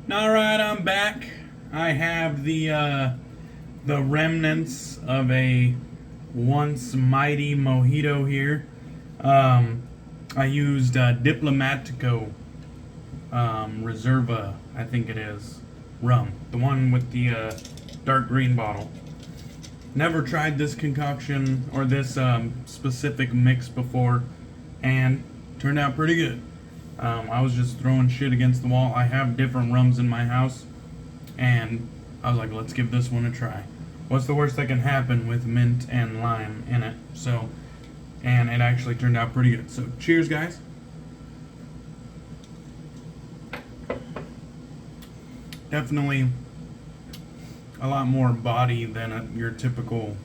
Alright, I'm back. I have the remnants of a once mighty Mojito here. I used Diplomatico Reserva, I think it is, rum. The one with the dark green bottle. Never tried this concoction or this specific mix before, and turned out pretty good. I was just throwing shit against the wall. I have different rums in my house, and I was like, let's give this one a try. What's the worst that can happen with mint and lime in it? So, and it actually turned out pretty good. So, cheers, guys. Definitely a lot more body than your typical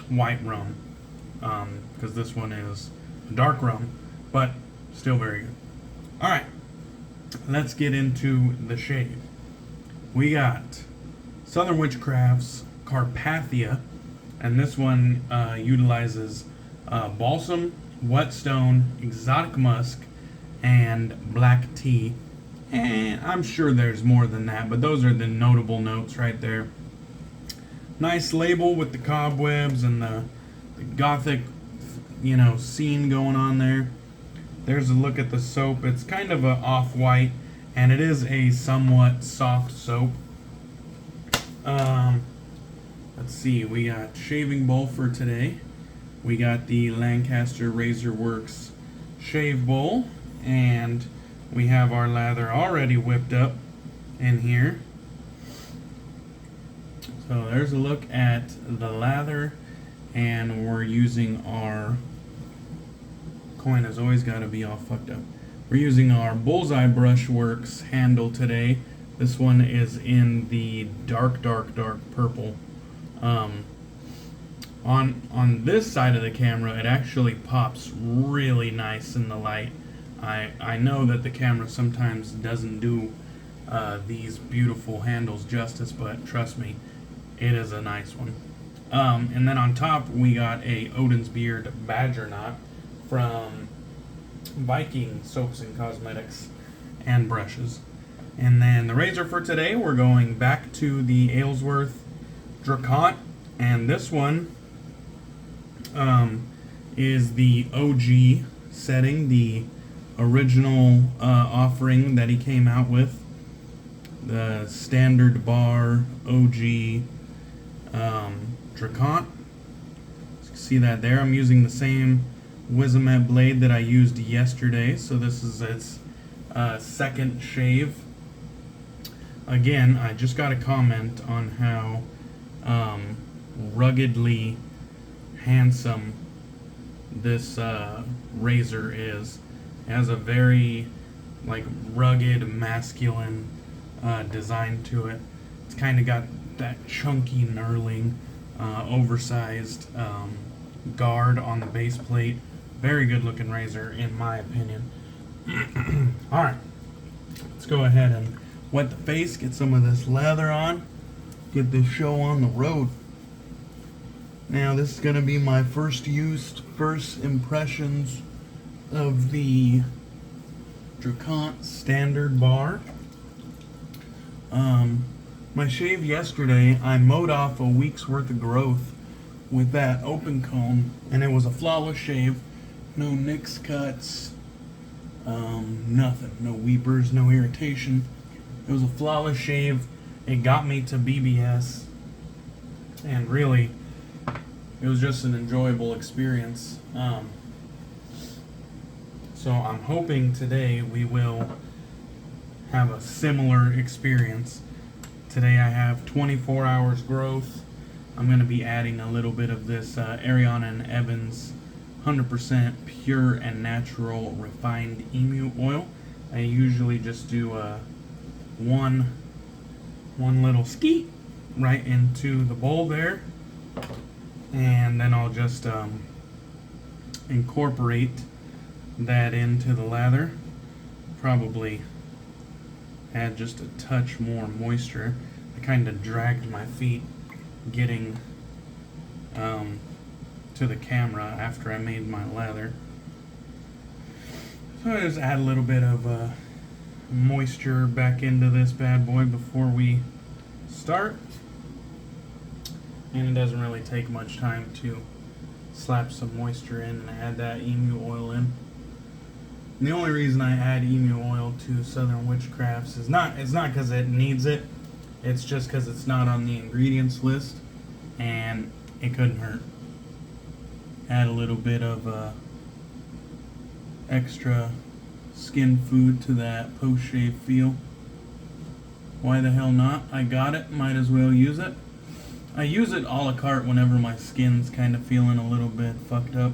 white rum, because this one is a dark rum, but still very good. Alright, let's get into the shave. We got Southern Witchcrafts Carpathia, and this one utilizes balsam, whetstone, exotic musk, and black tea. And I'm sure there's more than that, but those are the notable notes right there. Nice label with the cobwebs and the gothic, scene going on there. There's a look at the soap. It's kind of a off-white, and it is a somewhat soft soap. Let's see, we got shaving bowl for today. We got the Lancaster Razor Works shave bowl, and we have our lather already whipped up in here. So there's a look at the lather, and we're using our coin has always got to be all fucked up. We're using our Bullseye Brushworks handle today. This one is in the dark purple. On this side of the camera, it actually pops really nice in the light. I know that the camera sometimes doesn't do these beautiful handles justice, but trust me, it is a nice one. And then on top, we got a Odin's Beard Badger Knot from Viking soaps and cosmetics and brushes. And then the razor for today, we're going back to the Aylsworth Drakkant, and this one is the OG setting, the original offering that he came out with, the standard bar OG Drakkant. See that there? I'm using the same Wizamet Blade that I used yesterday, so this is its second shave. Again, I just got a comment on how ruggedly handsome this razor is. It has a very rugged, masculine design to it. It's kind of got that chunky, knurling, oversized guard on the base plate. Very good looking razor in my opinion. Alright, let's go ahead and wet the face, get some of this lather on, get this show on the road. Now this is going to be my first impressions of the Drakkant standard bar. My shave yesterday, I mowed off a week's worth of growth with that open comb, and it was a flawless shave. No nicks, cuts, nothing. No weepers, no irritation. It was a flawless shave. It got me to BBS, and really, it was just an enjoyable experience. So I'm hoping today we will have a similar experience. Today I have 24 hours growth. I'm going to be adding a little bit of this Ariana and Evans 100% pure and natural refined emu oil. I usually just do one little skeet right into the bowl there, and then I'll just incorporate that into the lather. Probably add just a touch more moisture. I kind of dragged my feet getting to the camera after I made my lather. So I just add a little bit of moisture back into this bad boy before we start. And it doesn't really take much time to slap some moisture in and add that emu oil in. And the only reason I add emu oil to Southern Witchcrafts is not because it needs it. It's just because it's not on the ingredients list, and it couldn't hurt. Add a little bit of extra skin food to that post-shave feel. Why the hell not? I got it, might as well use it. I use it a la carte whenever my skin's kind of feeling a little bit fucked up.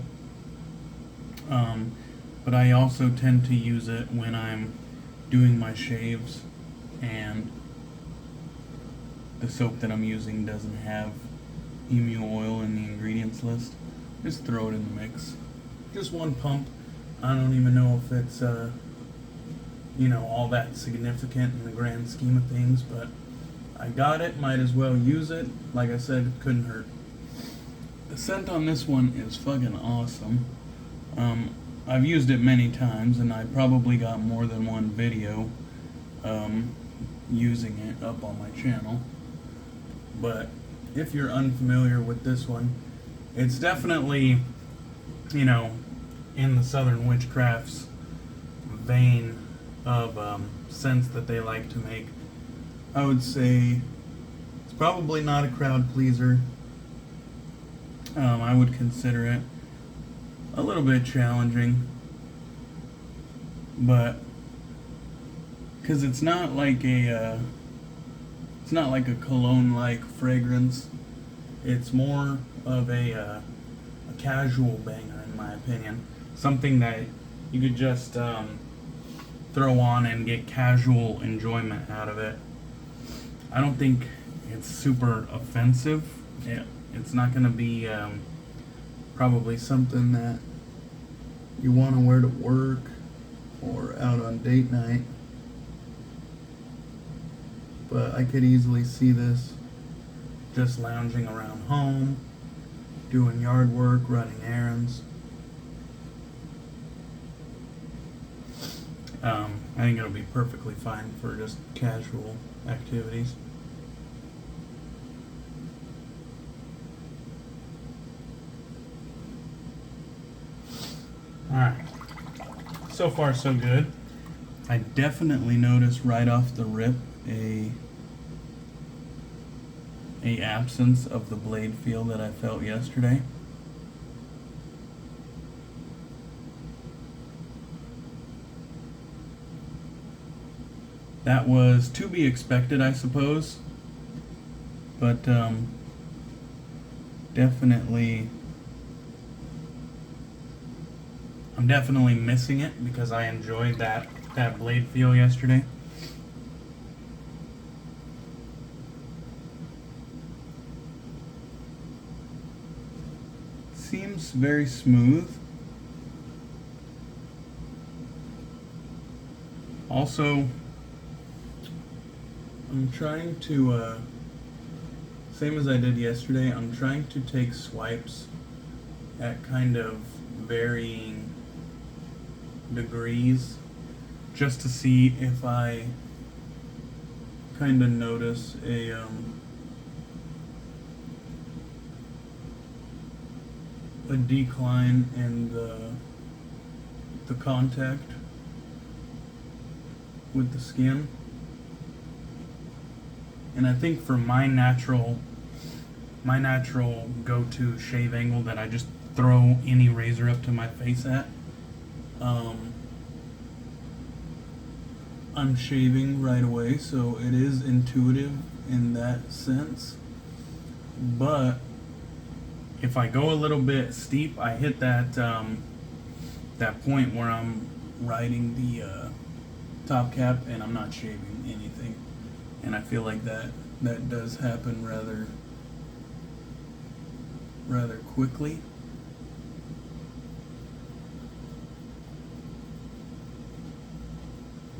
But I also tend to use it when I'm doing my shaves and the soap that I'm using doesn't have emu oil in the ingredients list. Just throw it in the mix. Just one pump. I don't even know if it's all that significant in the grand scheme of things, but I got it, might as well use it. Like I said, it couldn't hurt. The scent on this one is fucking awesome. I've used it many times, and I probably got more than one video using it up on my channel. But if you're unfamiliar with this one, it's definitely, in the Southern Witchcrafts vein of scents that they like to make. I would say it's probably not a crowd pleaser. I would consider it a little bit challenging, but because it's not like a cologne-like fragrance. It's more of a casual banger, in my opinion. Something that you could just throw on and get casual enjoyment out of it. I don't think it's super offensive. It's not going to be probably something that you want to wear to work or out on date night. But I could easily see this just lounging around home, doing yard work, running errands. I think it'll be perfectly fine for just casual activities. Alright, so far so good. I definitely noticed right off the rip a absence of the blade feel that I felt yesterday. That was to be expected, I suppose, but I'm definitely missing it because I enjoyed that blade feel yesterday. Seems very smooth. Also, I'm trying to, same as I did yesterday, I'm trying to take swipes at kind of varying degrees just to see if I kind of notice a decline in the contact with the skin. And I think for my natural go-to shave angle that I just throw any razor up to my face at, I'm shaving right away, so it is intuitive in that sense. But if I go a little bit steep, I hit that point where I'm riding the top cap and I'm not shaving anything. And I feel like that does happen rather quickly.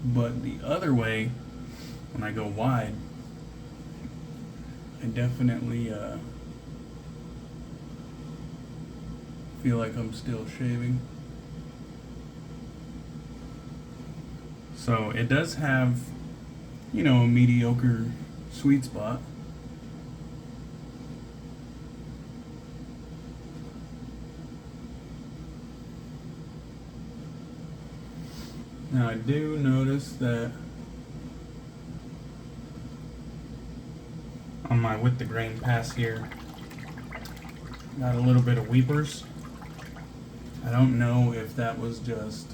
But the other way, when I go wide, I definitely feel like I'm still shaving. So it does have, you know, a mediocre sweet spot. Now I do notice that on my with the grain pass here, got a little bit of weepers. I don't know if that was just,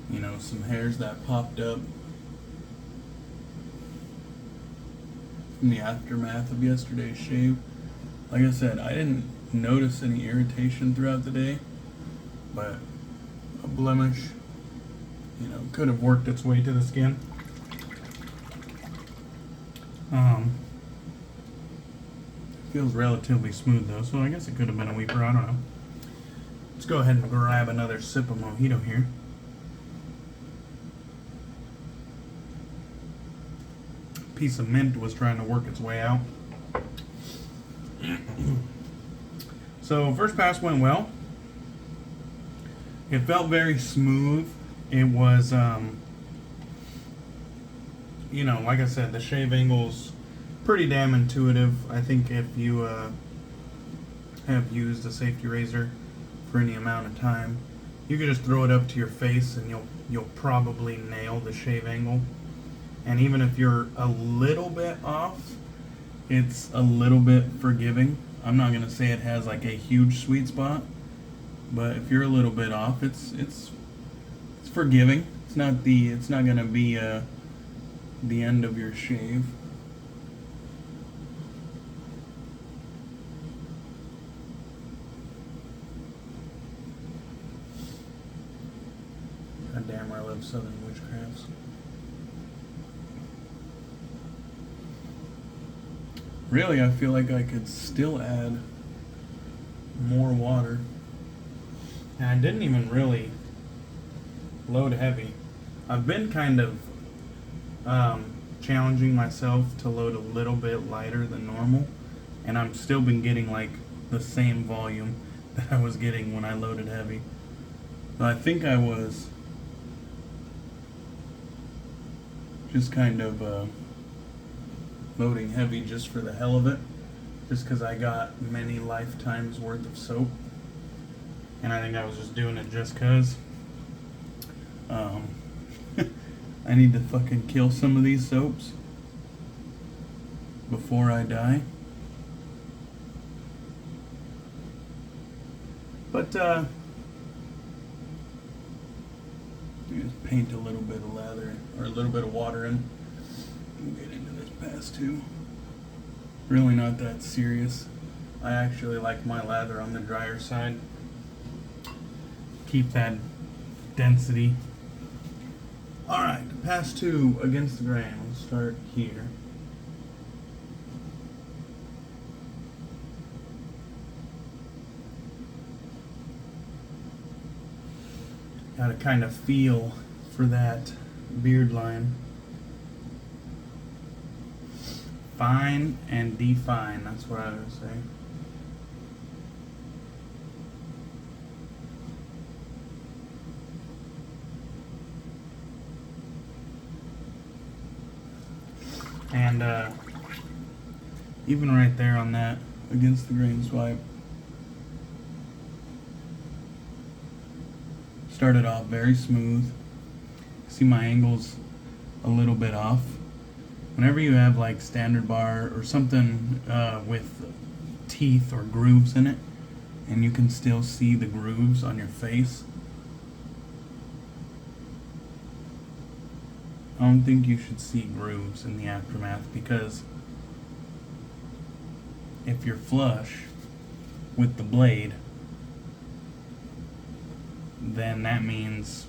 you know, some hairs that popped up from the aftermath of yesterday's shave. Like I said, I didn't notice any irritation throughout the day, but a blemish, you know, could have worked its way to the skin. Feels relatively smooth though, so I guess it could have been a weeper, I don't know. Let's go ahead and grab another sip of Mojito here. Piece of mint was trying to work its way out. So first pass went well. It felt very smooth. It was, you know, like I said, the shave angle's pretty damn intuitive. I think if you have used a safety razor for any amount of time, you can just throw it up to your face and you'll probably nail the shave angle. And even if you're a little bit off, it's a little bit forgiving. I'm not gonna say it has like a huge sweet spot, but if you're a little bit off, it's forgiving. It's not gonna be the end of your shave. God damn, I love Southern Witchcrafts. Really, I feel like I could still add more water. And I didn't even really load heavy. I've been kind of challenging myself to load a little bit lighter than normal, and I've still been getting like the same volume that I was getting when I loaded heavy. So I think I was just kind of loading heavy just for the hell of it, just because I got many lifetimes worth of soap, and I think I was just doing it just because I need to fucking kill some of these soaps before I die. But just paint a little bit of lather or a little bit of water in. We'll get into this pass too. Really not that serious. I actually like my lather on the drier side. Keep that density. Alright, pass 2 against the grain. We'll start here. Gotta kind of feel for that beard line. Fine and define, that's what I would say. And even right there on that against the grain swipe, started off very smooth. See my angles a little bit off. Whenever you have like standard bar or something with teeth or grooves in it, and you can still see the grooves on your face, I don't think you should see grooves in the aftermath, because if you're flush with the blade, then that means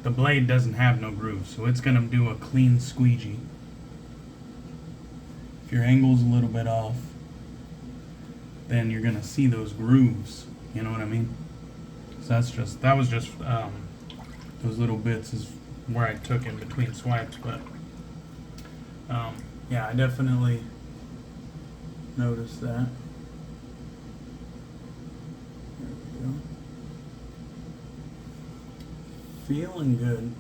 the blade doesn't have no grooves, so it's going to do a clean squeegee. If your angle's a little bit off, then you're going to see those grooves, you know what I mean? So that was just those little bits is where I took in between swipes, but yeah, I definitely noticed that. There we go. Feeling good.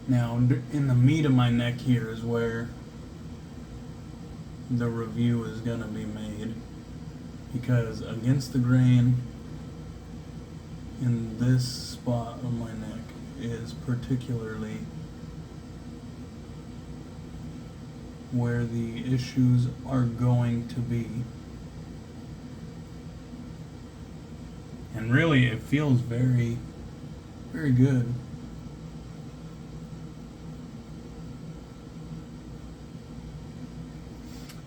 Now, in the meat of my neck here is where the review is going to be made, because against the grain in this spot of my neck is particularly where the issues are going to be. And really, it feels very, very good.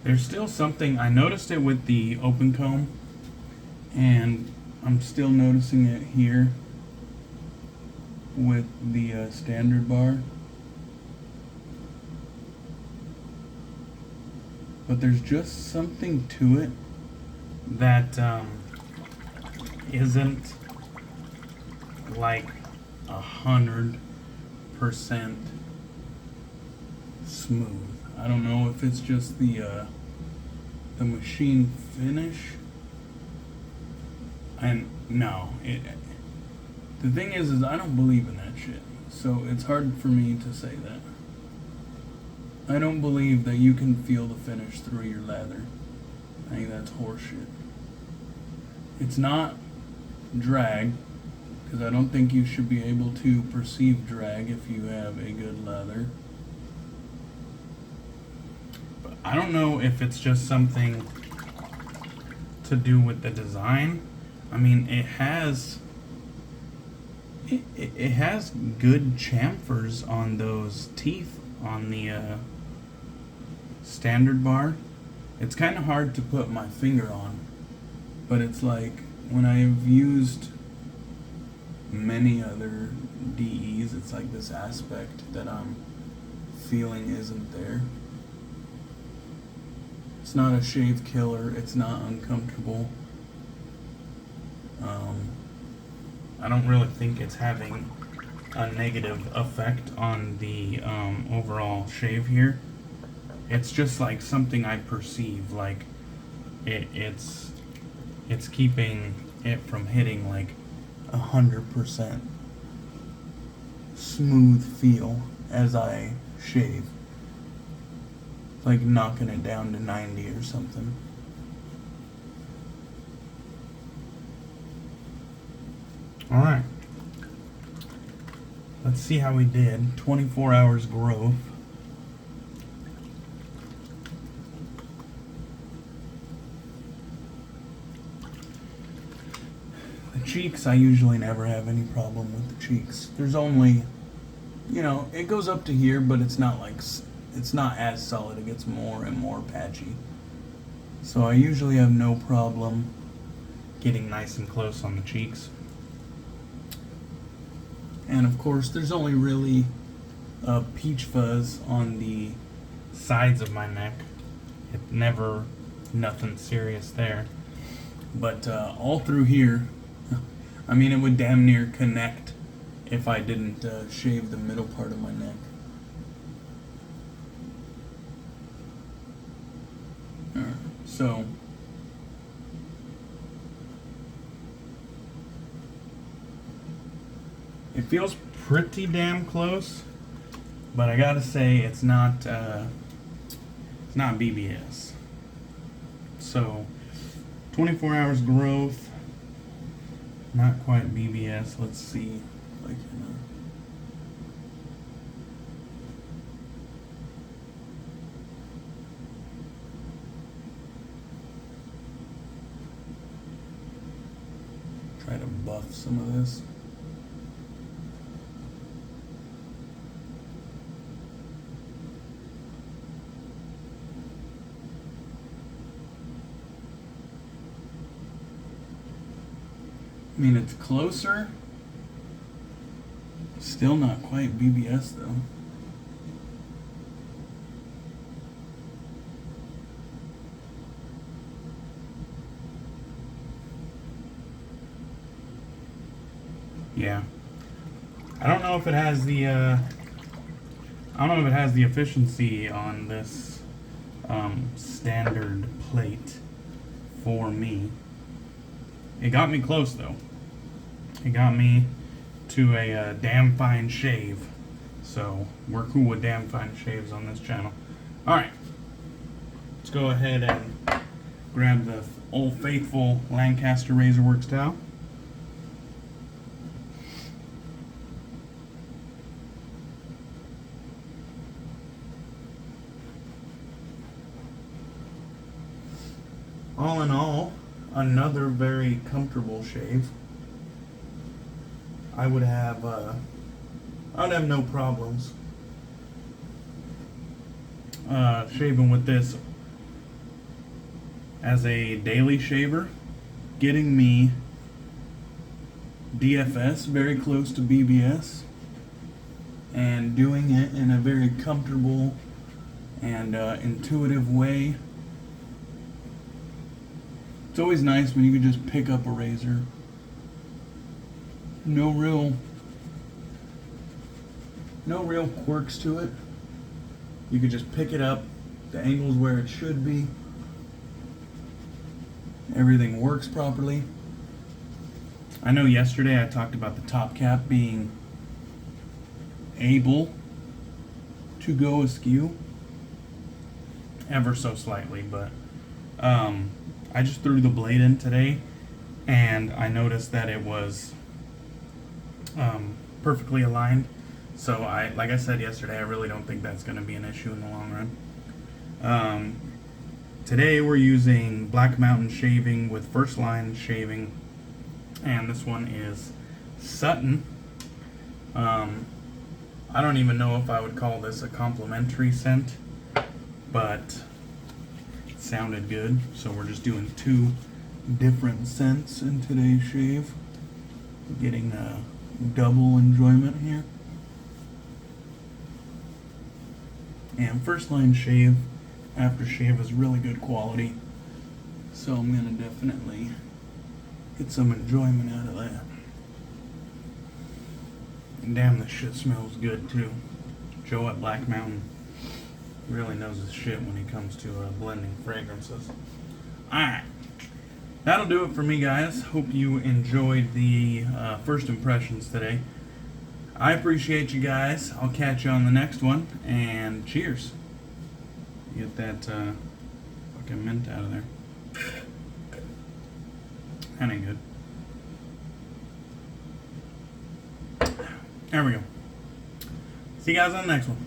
There's still something, I noticed it with the open comb, and I'm still noticing it here with the standard bar. But there's just something to it that isn't like 100% smooth. I don't know if it's just the machine finish. And no, the thing is I don't believe in that shit. So it's hard for me to say that. I don't believe that you can feel the finish through your leather. I think that's horseshit. It's not drag, because I don't think you should be able to perceive drag if you have a good leather. But I don't know if it's just something to do with the design. I mean, it has good chamfers on those teeth on the standard bar. It's kind of hard to put my finger on, but it's like when I've used many other DEs, it's like this aspect that I'm feeling isn't there. It's not a shave killer, it's not uncomfortable. I don't really think it's having a negative effect on the overall shave here. It's just like something I perceive, like it's keeping it from hitting like 100% smooth feel as I shave. Like knocking it down to 90 or something. Alright. Let's see how we did. 24 hours growth. The cheeks, I usually never have any problem with the cheeks. There's only, it goes up to here, but it's not like, it's not as solid. It gets more and more patchy. So I usually have no problem getting nice and close on the cheeks. And of course, there's only really peach fuzz on the sides of my neck. Nothing serious there. But all through here, I mean, it would damn near connect if I didn't shave the middle part of my neck. Alright, so it feels pretty damn close, but I gotta say it's not BBS. So 24 hours growth, not quite BBS. Let's see, like try to buff some of this. I mean, it's closer. Still not quite BBS though. Yeah. I don't know if it has the efficiency on this standard plate for me. It got me close though. It got me to a damn fine shave So we're cool with damn fine shaves on this channel. Alright, let's go ahead and grab the old faithful Lancaster Razorworks towel. All in all, another very comfortable shave. I would have no problems shaving with this as a daily shaver, getting me DFS, very close to BBS, and doing it in a very comfortable and intuitive way. It's always nice when you can just pick up a razor. No real quirks to it. You can just pick it up. The angle's where it should be. Everything works properly. I know yesterday I talked about the top cap being able to go askew ever so slightly, but I just threw the blade in today and I noticed that it was perfectly aligned. So like I said yesterday, I really don't think that's going to be an issue in the long run. Today we're using Black Mountain shaving with First Line shaving, and this one is Sutton. I don't even know if I would call this a complimentary scent, but it sounded good, so we're just doing 2 different scents in today's shave, getting double enjoyment here. And First Line shave, Aftershave is really good quality, so I'm gonna definitely get some enjoyment out of that. And damn, this shit smells good too. Joe at Black Mountain really knows his shit when it comes to blending fragrances. Alright, that'll do it for me, guys. Hope you enjoyed the first impressions today. I appreciate you guys. I'll catch you on the next one, and cheers. Get that fucking mint out of there. That ain't good. There we go. See you guys on the next one.